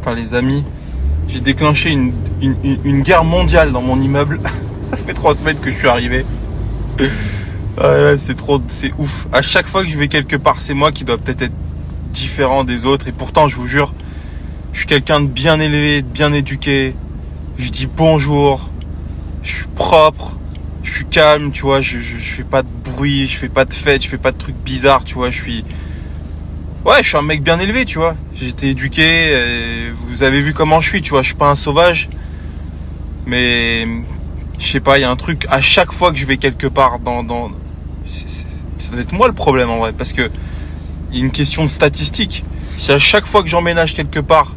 Putain les amis, j'ai déclenché une guerre mondiale dans mon immeuble. Ça fait 3 semaines que je suis arrivé. Ouais, c'est ouf. À chaque fois que je vais quelque part, c'est moi qui dois peut-être être différent des autres. Et pourtant, je vous jure, je suis quelqu'un de bien élevé, de bien éduqué. Je dis bonjour, je suis propre, je suis calme, tu vois. Je fais pas de bruit, je fais pas de fête, je fais pas de trucs bizarres, tu vois. Je suis un mec bien élevé, tu vois. J'ai été éduqué, vous avez vu comment je suis, tu vois. Je suis pas un sauvage, mais je sais pas, il y a un truc, à chaque fois que je vais quelque part ça doit être moi le problème en vrai, parce que il y a une question de statistique. Si à chaque fois que j'emménage quelque part,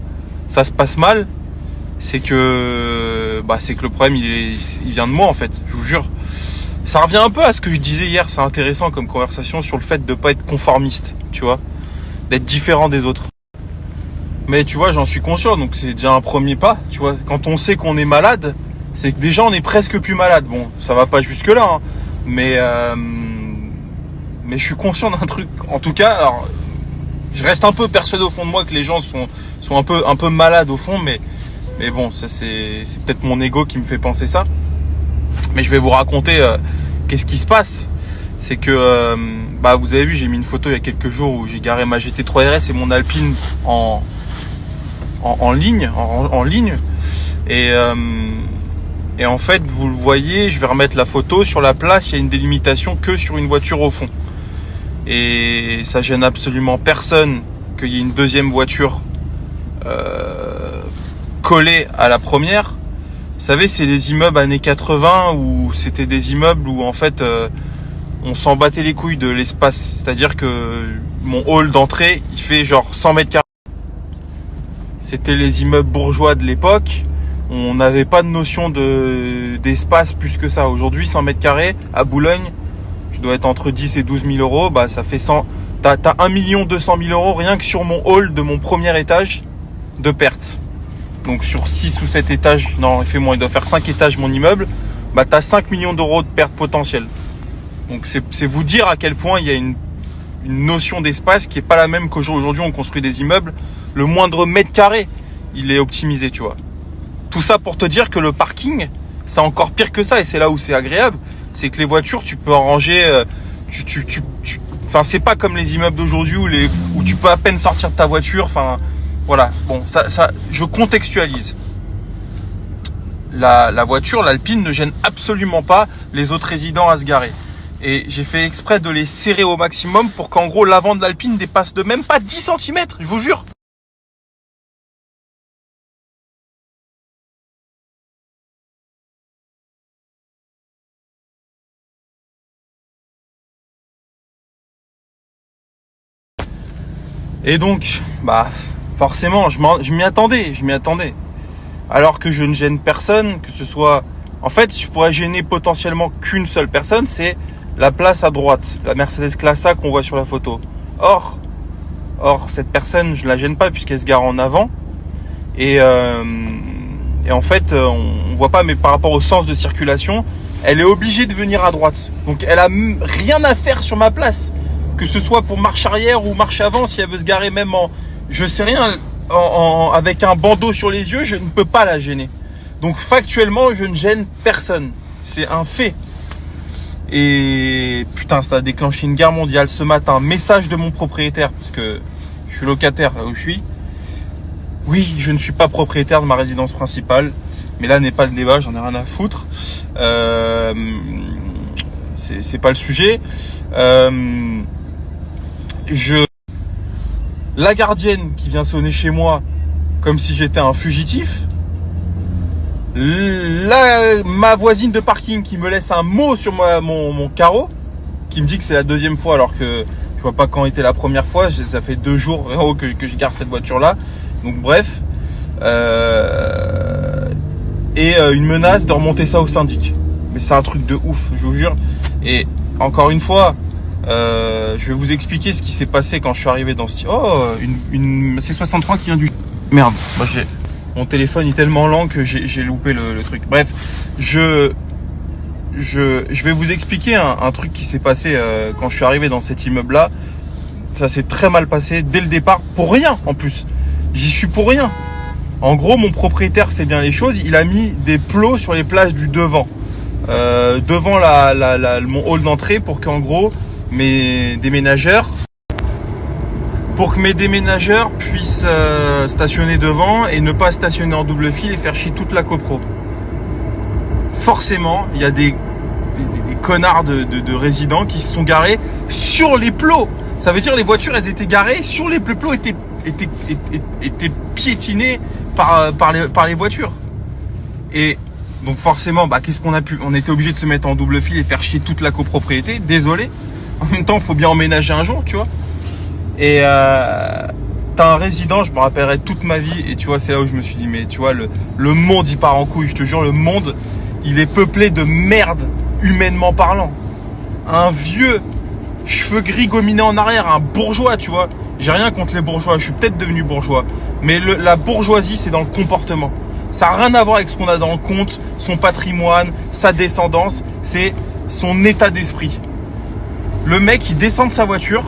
ça se passe mal, c'est que le problème il vient de moi en fait, je vous jure. Ça revient un peu à ce que je disais hier, c'est intéressant comme conversation sur le fait de pas être conformiste, tu vois, d'être différent des autres. Mais tu vois, j'en suis conscient, donc c'est déjà un premier pas, tu vois. Quand on sait qu'on est malade, c'est que déjà on est presque plus malade. Bon, ça va pas jusque là, hein, mais je suis conscient d'un truc. En tout cas, alors, je reste un peu persuadé au fond de moi que les gens sont un peu malades au fond, mais bon, ça c'est peut-être mon ego qui me fait penser ça. Mais je vais vous raconter qu'est-ce qui se passe. C'est que vous avez vu, j'ai mis une photo il y a quelques jours où j'ai garé ma GT3 RS et mon Alpine en ligne. Et en fait, vous le voyez, je vais remettre la photo sur la place, il y a une délimitation que sur une voiture au fond. Et ça gêne absolument personne qu'il y ait une deuxième voiture collée à la première. Vous savez, c'est les immeubles années 80 où c'était des immeubles où en fait on s'en battait les couilles de l'espace. C'est-à-dire que mon hall d'entrée, il fait genre 100 mètres carrés. C'était les immeubles bourgeois de l'époque. On n'avait pas de notion d'espace plus que ça. Aujourd'hui, 100 mètres carrés à Boulogne, je dois être entre 10 et 12 000 euros. Ça fait 100. T'as 1 200 000 euros rien que sur mon hall de mon premier étage de perte. Donc sur 6 ou 7 étages, non, il doit faire 5 étages mon immeuble. T'as 5 millions d'euros de perte potentielle. Donc c'est vous dire à quel point il y a une notion d'espace qui est pas la même qu'aujourd'hui. On construit des immeubles. Le moindre mètre carré, il est optimisé, tu vois. Tout ça pour te dire que le parking, c'est encore pire que ça. Et c'est là où c'est agréable. C'est que les voitures, tu peux en ranger. Enfin, c'est pas comme les immeubles d'aujourd'hui où tu peux à peine sortir de ta voiture. Enfin, voilà. Bon, ça, je contextualise. La voiture, l'Alpine, ne gêne absolument pas les autres résidents à se garer. Et j'ai fait exprès de les serrer au maximum pour qu'en gros, l'avant de l'Alpine dépasse de même pas 10 cm. Je vous jure. Et donc, forcément, je m'y attendais. Alors que je ne gêne personne, que ce soit... En fait, je pourrais gêner potentiellement qu'une seule personne, c'est la place à droite, la Mercedes Classe A qu'on voit sur la photo. Or, cette personne, je la gêne pas puisqu'elle se gare en avant. Et en fait, on voit pas, mais par rapport au sens de circulation, elle est obligée de venir à droite. Donc, elle a rien à faire sur ma place. Que ce soit pour marche arrière ou marche avant, si elle veut se garer même je sais rien, avec un bandeau sur les yeux, je ne peux pas la gêner. Donc factuellement, je ne gêne personne. C'est un fait. Et putain, ça a déclenché une guerre mondiale ce matin. Message de mon propriétaire, parce que je suis locataire là où je suis. Oui, je ne suis pas propriétaire de ma résidence principale. Mais là n'est pas le débat, j'en ai rien à foutre. C'est pas le sujet. La gardienne qui vient sonner chez moi comme si j'étais un fugitif. Ma voisine de parking qui me laisse un mot sur mon carreau, qui me dit que c'est la deuxième fois alors que je vois pas quand était la première fois. Ça fait 2 jours que je garde cette voiture là. Donc bref, une menace de remonter ça au syndic. Mais c'est un truc de ouf, je vous jure. Et encore une fois, je vais vous expliquer ce qui s'est passé quand je suis arrivé dans ce... une C63 qui vient du... Merde, mon téléphone est tellement lent que j'ai loupé le truc. Bref, je vais vous expliquer un truc qui s'est passé quand je suis arrivé dans cet immeuble-là. Ça s'est très mal passé dès le départ, pour rien en plus. J'y suis pour rien. En gros, mon propriétaire fait bien les choses. Il a mis des plots sur les places du devant. Devant mon hall d'entrée pour qu'en gros, mes déménageurs puissent stationner devant et ne pas stationner en double file et faire chier toute la copro. Forcément, il y a des connards de résidents qui se sont garés sur les plots. Ça veut dire les voitures, elles étaient garées sur les plots, étaient piétinées par les voitures. Et donc forcément, qu'est-ce qu'on a pu? On était obligé de se mettre en double file et faire chier toute la copropriété. Désolé. En même temps, il faut bien emménager un jour, tu vois. Et t'as un résident, je me rappellerai toute ma vie. Et tu vois, c'est là où je me suis dit, mais tu vois, le monde, il part en couille. Je te jure, le monde, il est peuplé de merde, humainement parlant. Un vieux, cheveux gris gominés en arrière, un bourgeois, tu vois. J'ai rien contre les bourgeois, je suis peut-être devenu bourgeois. Mais la bourgeoisie, c'est dans le comportement. Ça n'a rien à voir avec ce qu'on a dans le compte, son patrimoine, sa descendance. C'est son état d'esprit. Le mec, il descend de sa voiture.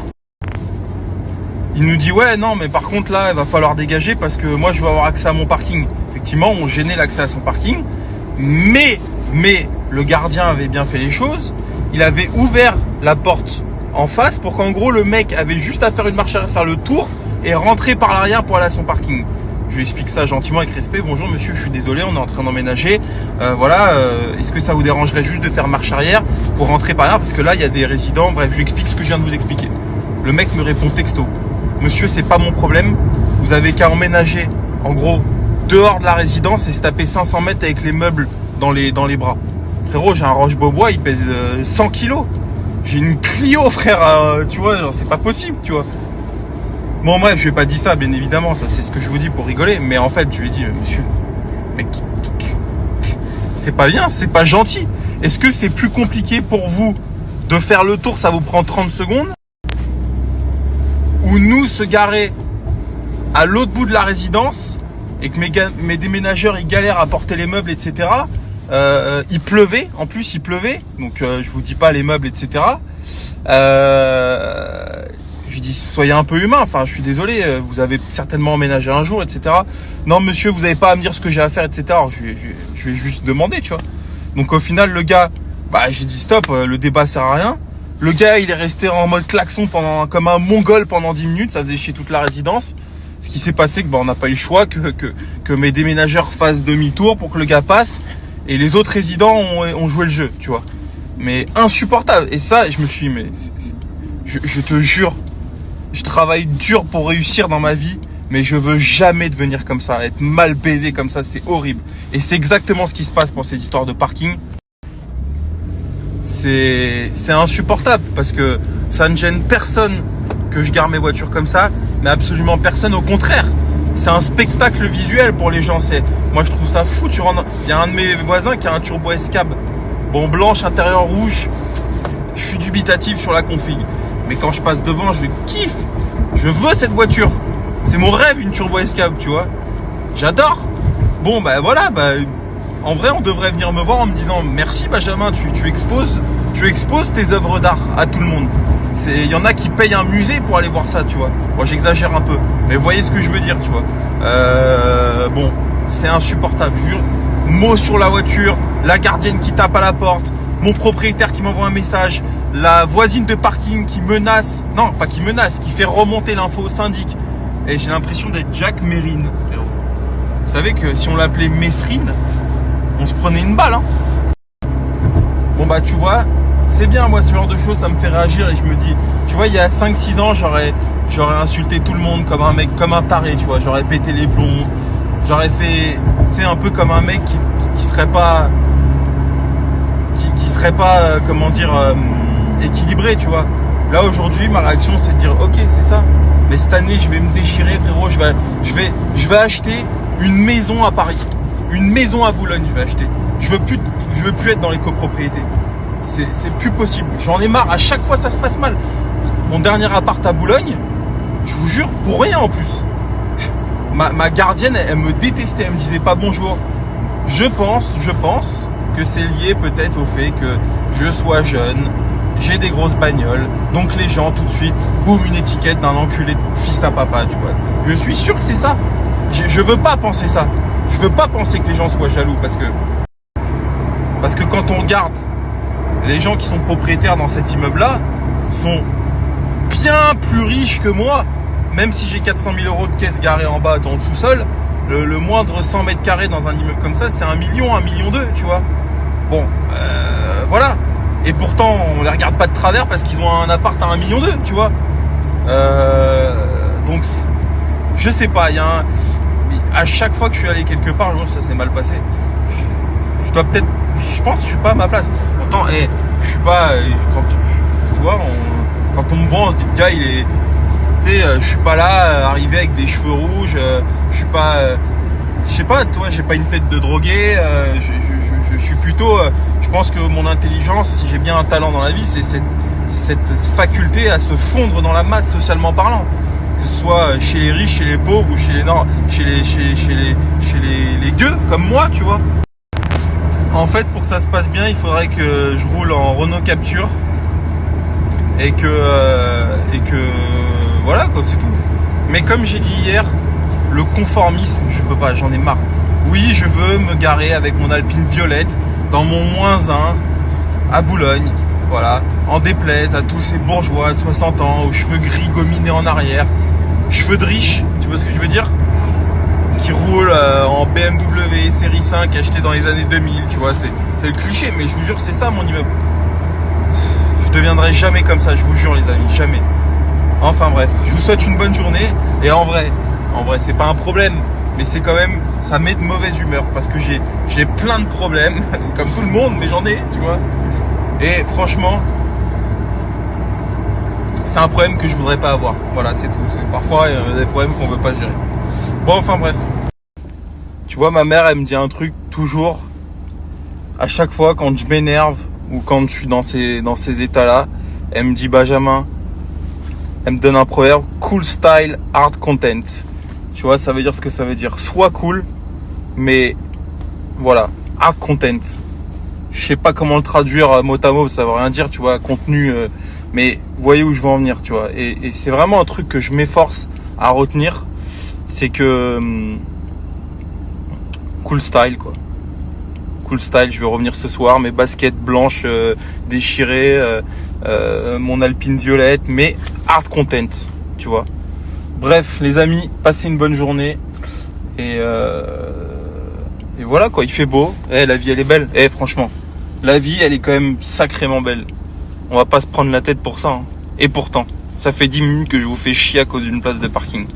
Il nous dit, ouais, non, mais par contre, là, il va falloir dégager parce que moi, je veux avoir accès à mon parking. Effectivement, on gênait l'accès à son parking. Mais, le gardien avait bien fait les choses. Il avait ouvert la porte en face pour qu'en gros, le mec avait juste à faire une marche arrière, faire le tour et rentrer par l'arrière pour aller à son parking. Je lui explique ça gentiment avec respect. Bonjour monsieur, je suis désolé, on est en train d'emménager. Est-ce que ça vous dérangerait juste de faire marche arrière pour rentrer par là? Parce que là, il y a des résidents. Bref, je lui explique ce que je viens de vous expliquer. Le mec me répond texto. Monsieur, c'est pas mon problème. Vous avez qu'à emménager, en gros, dehors de la résidence et se taper 500 mètres avec les meubles dans les bras. Frérot, j'ai un Roche-Beaubois, il pèse 100 kilos. J'ai une Clio, frère. Tu vois, genre, c'est pas possible, tu vois. Bon bref, je lui ai pas dit ça, bien évidemment, ça c'est ce que je vous dis pour rigoler, mais en fait je lui ai dit, monsieur, mec, c'est pas bien, c'est pas gentil. Est-ce que c'est plus compliqué pour vous de faire le tour, ça vous prend 30 secondes, ou nous se garer à l'autre bout de la résidence et que mes déménageurs ils galèrent à porter les meubles, etc. Il pleuvait, en plus il pleuvait, donc je vous dis pas les meubles, etc. Je lui dis, soyez un peu humain, enfin je suis désolé, vous avez certainement emménagé un jour, etc. Non monsieur, vous n'avez pas à me dire ce que j'ai à faire, etc. Alors, je vais juste demander, tu vois. Donc au final, le gars, j'ai dit stop, le débat sert à rien. Le gars, il est resté en mode klaxon comme un mongol pendant 10 minutes, ça faisait chier toute la résidence. Ce qui s'est passé, que on n'a pas eu le choix, que mes déménageurs fassent demi-tour pour que le gars passe. Et les autres résidents ont joué le jeu, tu vois. Mais insupportable. Et ça, je me suis dit, mais je te jure, je travaille dur pour réussir dans ma vie, mais je veux jamais devenir comme ça. Être mal baisé comme ça, c'est horrible. Et c'est exactement ce qui se passe pour ces histoires de parking. C'est insupportable parce que ça ne gêne personne que je gare mes voitures comme ça, mais absolument personne. Au contraire, c'est un spectacle visuel pour les gens. Moi, je trouve ça fou. Il y a un de mes voisins qui a un Turbo S-Cab, bon blanche, intérieur rouge. Je suis dubitatif sur la config. Mais quand je passe devant, je kiffe. Je veux cette voiture. C'est mon rêve, une Turbo S-Cab, tu vois. J'adore. Bon, voilà. En vrai, on devrait venir me voir en me disant merci Benjamin, tu exposes tes œuvres d'art à tout le monde. Il y en a qui payent un musée pour aller voir ça, tu vois. Moi, j'exagère un peu, mais vous voyez ce que je veux dire, tu vois. Bon, c'est insupportable, je jure. Mots sur la voiture, la gardienne qui tape à la porte, mon propriétaire qui m'envoie un message, la voisine de parking qui menace, non, pas qui menace, qui fait remonter l'info au syndic. Et j'ai l'impression d'être Jack Mérine. Vous savez que si on l'appelait Messrine, on se prenait une balle, hein. Bon tu vois, c'est bien, moi ce genre de choses ça me fait réagir et je me dis, tu vois, il y a 5-6 ans j'aurais insulté tout le monde comme un mec, comme un taré, tu vois, j'aurais pété les plombs, j'aurais fait, tu sais, un peu comme un mec qui serait pas comment dire, équilibré, tu vois. Là aujourd'hui ma réaction c'est de dire ok, c'est ça, mais cette année je vais me déchirer, frérot, je vais acheter une maison à Paris. Une maison à Boulogne, je vais acheter. Je veux plus être dans les copropriétés. C'est plus possible. J'en ai marre. À chaque fois, ça se passe mal. Mon dernier appart à Boulogne, je vous jure, pour rien en plus. Ma gardienne, elle me détestait. Elle me disait pas bonjour. Je pense que c'est lié peut-être au fait que je sois jeune, j'ai des grosses bagnoles. Donc les gens, tout de suite, boum, une étiquette d'un enculé de fils à papa, tu vois. Je suis sûr que c'est ça. je veux pas penser ça. Je veux pas penser que les gens soient jaloux parce que quand on regarde les gens qui sont propriétaires dans cet immeuble-là sont bien plus riches que moi. Même si j'ai 400 000 € de caisse garée en bas dans le sous-sol, le moindre 100 mètres carrés dans un immeuble comme ça, c'est 1 million, 1,2 million, tu vois. Bon, voilà. Et pourtant, on les regarde pas de travers parce qu'ils ont un appart à 1,2 million, tu vois. Donc, je sais pas, à chaque fois que je suis allé quelque part, ça s'est mal passé. Je dois peut-être, je pense que je suis pas à ma place. Pourtant, je suis pas, tu vois, quand on me voit, on se dit, le gars, il est, tu sais, je suis pas là, arrivé avec des cheveux rouges, je suis pas, je sais pas, toi, j'ai pas une tête de drogué, je suis plutôt, je pense que mon intelligence, si j'ai bien un talent dans la vie, c'est cette faculté à se fondre dans la masse socialement parlant. Que ce soit chez les riches, chez les pauvres ou chez les gueux comme moi, tu vois. En fait, pour que ça se passe bien, il faudrait que je roule en Renault Capture et que voilà quoi, c'est tout. Mais comme j'ai dit hier, le conformisme, je peux pas, j'en ai marre. Oui, je veux me garer avec mon Alpine violette dans mon -1 à Boulogne, voilà, en déplaise à tous ces bourgeois de 60 ans aux cheveux gris gominés en arrière, cheveux de riche, tu vois ce que je veux dire, qui roulent en BMW série 5 acheté dans les années 2000, tu vois, c'est le cliché, mais je vous jure, c'est ça mon immeuble. Je deviendrai jamais comme ça, je vous jure les amis, jamais. Enfin bref, je vous souhaite une bonne journée, et en vrai, c'est pas un problème, mais c'est quand même, ça met de mauvaise humeur, parce que j'ai plein de problèmes, comme tout le monde, mais j'en ai, tu vois. Et franchement, c'est un problème que je voudrais pas avoir. Voilà, c'est tout. Parfois, il y a des problèmes qu'on veut pas gérer. Bon, enfin bref. Tu vois, ma mère, elle me dit un truc toujours, à chaque fois quand je m'énerve ou quand je suis dans ces états-là, elle me dit, Benjamin, elle me donne un proverbe, cool style, hard content. Tu vois, ça veut dire ce que ça veut dire. Sois cool, mais voilà, hard content. Je sais pas comment le traduire mot à mot, ça veut rien dire, tu vois, contenu, mais vous voyez où je veux en venir, tu vois. Et c'est vraiment un truc que je m'efforce à retenir, c'est que cool style, quoi. Cool style, je vais revenir ce soir, mes baskets blanches déchirées, mon Alpine violette, mais hard content, tu vois. Bref, les amis, passez une bonne journée et voilà quoi, il fait beau. La vie elle est belle. Franchement, la vie elle est quand même sacrément belle. On va pas se prendre la tête pour ça. Et pourtant, ça fait 10 minutes que je vous fais chier à cause d'une place de parking.